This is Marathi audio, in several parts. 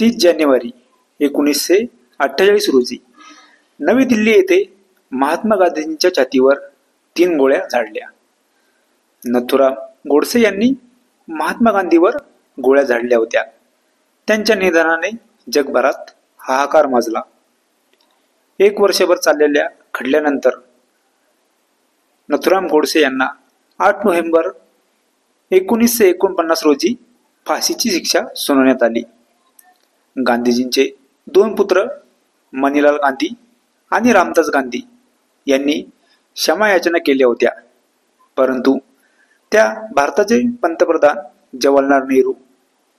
30 जानेवारी 1948 रोजी नवी दिल्ली येथे महात्मा गांधींच्या छातीवर 3 गोळ्या झाडल्या. नथुराम गोडसे यांनी महात्मा गांधीवर गोळ्या झाडल्या होत्या. त्यांच्या निधनाने जगभरात हाहाकार माजला. 1 वर्षभर चाललेल्या खटल्यानंतर नथुराम गोडसे यांना 8 नोव्हेंबर 1949 रोजी फाशीची शिक्षा सुनावण्यात आली. गांधीजींचे 2 पुत्र मणिलाल गांधी आणि रामदास गांधी यांनी क्षमायाचना केल्या होत्या, परंतु त्या भारताचे पंतप्रधान जवाहरलाल नेहरू,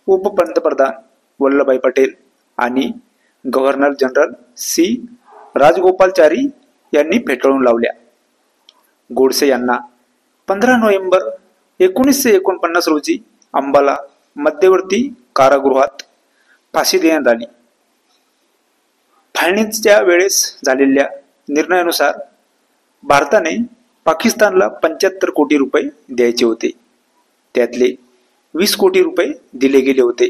उपपंतप्रधान वल्लभभाई पटेल आणि गव्हर्नर जनरल सी राजगोपालाचारी यांनी फेटाळून लावल्या. गोडसे यांना 15 नोव्हेंबर 1949 रोजी अंबाला मध्यवर्ती कारागृहात फाशी देण्यात आली. फाळणीच्या वेळेस झालेल्या निर्णयानुसार भारताने पाकिस्तानला 75 कोटी रुपये द्यायचे होते. त्यातले 20 कोटी रुपये दिले गेले होते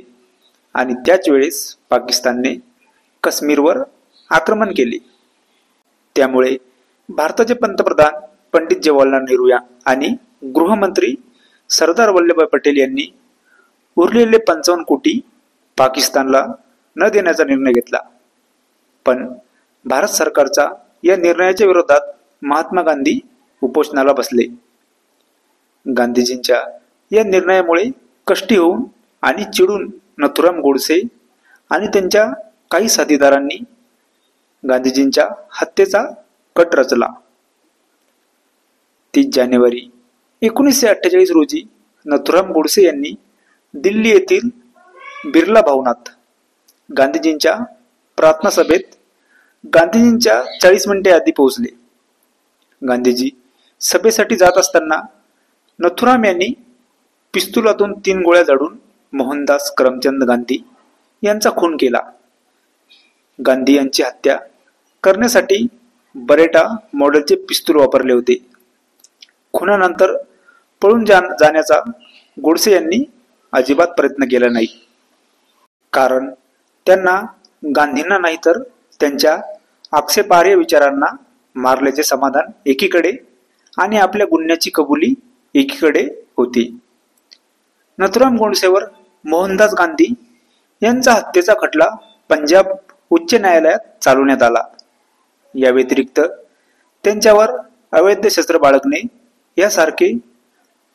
आणि त्याच वेळेस पाकिस्तानने काश्मीरवर आक्रमण केले. त्यामुळे भारताचे पंतप्रधान पंडित जवाहरलाल नेहरू आणि गृहमंत्री सरदार वल्लभभाई पटेल यांनी उरलेले 55 कोटी पाकिस्तानला न देण्याचा निर्णय घेतला. पण भारत सरकारच्या या निर्णयाच्या विरोधात महात्मा गांधी उपोषणाला बसले. गांधीजींच्या या निर्णयामुळे कष्टी होऊन आणि चिडून नथुराम गोडसे आणि त्यांच्या काही साथीदारांनी गांधीजींच्या हत्येचा कट रचला. 30 जानेवारी 1948 रोजी नथुराम गोडसे यांनी दिल्ली येथील बिर्ला भवनात गांधीजींच्या प्रार्थना सभेत गांधीजींच्या 40 मिनिटे आधी पोहोचले. गांधीजी सभेसाठी जात असताना नथुराम यांनी पिस्तुलातून 3 गोळ्या झाडून मोहनदास करमचंद गांधी यांचा खून केला. गांधी यांची हत्या करण्यासाठी बरेटा मॉडेलचे पिस्तूल वापरले होते. खुनानंतर पळून जाण्याचा गोडसे यांनी अजिबात प्रयत्न केला नाही, कारण त्यांना गांधींना नाही तर त्यांच्या आक्षेपार्ह विचारांना मारल्याचे समाधान एकीकडे आणि आपल्या गुन्ह्याची कबुली एकीकडे होती. नथुराम गोडसेवर मोहनदास गांधी यांचा हत्येचा खटला पंजाब उच्च न्यायालयात चालवण्यात आला. या व्यतिरिक्त त्यांच्यावर अवैध शस्त्र बाळगणे यासारखे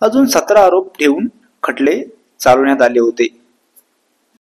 अजून 17 आरोप ठेवून खटले चालवण्यात आले होते.